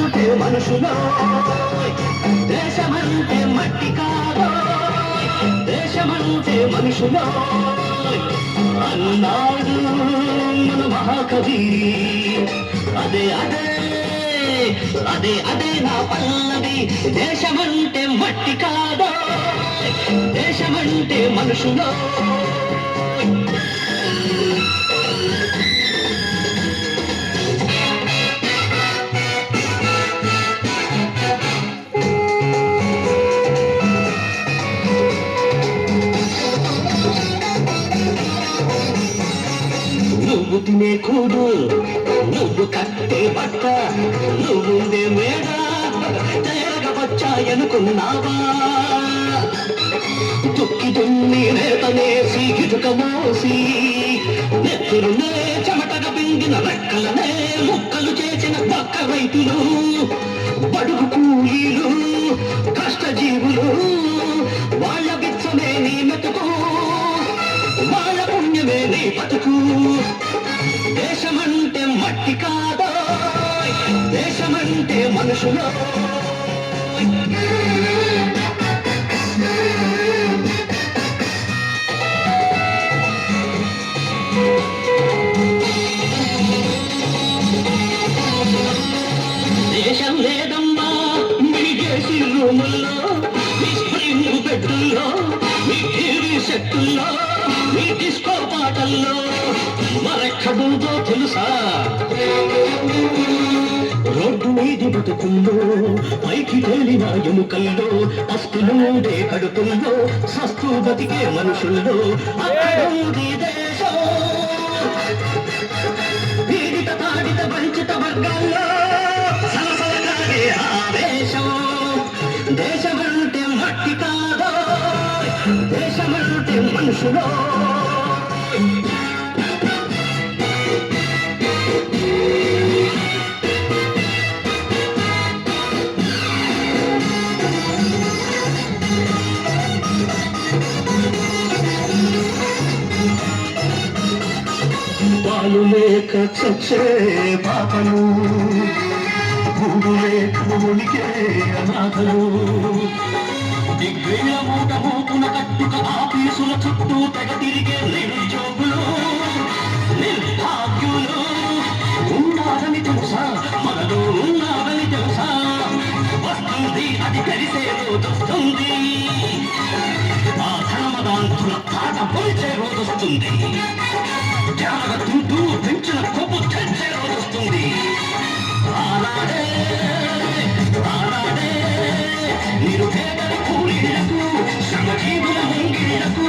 దేశమంటే మనుషులో దేశమంటే మట్టి కాదో దేశమంటే మనుషులో అన్నాడు మన మహాకవి అదే అదే అదే అదే నా పల్లవి దేశమంటే మట్టి కాదో దేశమంటే మనుషులో నువ్వు తినే కూడు నువ్వు కట్టే బట్ట నువ్వుండే మేడ తేరగా వచ్చాయనుకున్నావా దుక్కి దున్ని నేతనేసి ఇటుక మోసి నెత్తురునే చెమటగా పిండిన రెక్కలనే ముక్కలు చేసిన పక్క రైతులు బడుగు కూలీలు కష్టజీవులు వాళ్ళ బిచ్చమే నీ మెతుకు వాళ్ళ పుణ్యమే నీ బతుకు దేశమంటే మట్టి కాదో దేశమంటే మనుషులో దేశం లేదమ్మా మీ చేసి రూముల్లో మీ స్ప్రింగ్ బెడ్డుల్లో మీ టీవీ సెట్టుల్లో మీ డిస్కో పాటల్లో మరెక్కడుందో తెలుసా రోడ్డు మీది బతుకుల్లో పైకి తేలిన ఎముకల్లో అస్తులుండే కడుపుల్లో సస్తు బతికే మనుషుల్లో అక్కడుంది దేశం పీడిత తాడిత వంచిత వర్గాల్లో సలసలకాగే ఆవేశం దేశమంటే మట్టి కాదో దేశమంటే మనుషులో పాలు లేక చచ్చే పాపలు గూడు లేక ఉనికే అనాథలు దిగ్వేల మూట మూపున కట్టుక ఆఫీసుల చుట్టూ తెగ తిరిగే నిరుద్యోగులు నిర్భాగ్యులు ఉన్నారని తెలుసా మనలో ఉన్నారని తెలుసా వస్తుంది అది కలిసే రోజొస్తుంది ఆ ధర్మదాంతుల పాట పొలిచే రోజొస్తుంది త్యాగ తింటూ పెంచిన కొప్పు తెచ్చే రోజొస్తుంది ఆనాడే ఆనాడే నిరుపేదల కూలీలకు శ్రమజీవుల ముంగిళ్లకు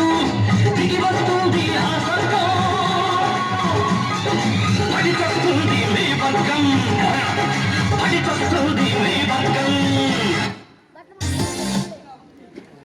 దిగి వస్తుంది ఆ స్వర్గం పడికొస్తుంది మీ వర్గం పడికొస్తుంది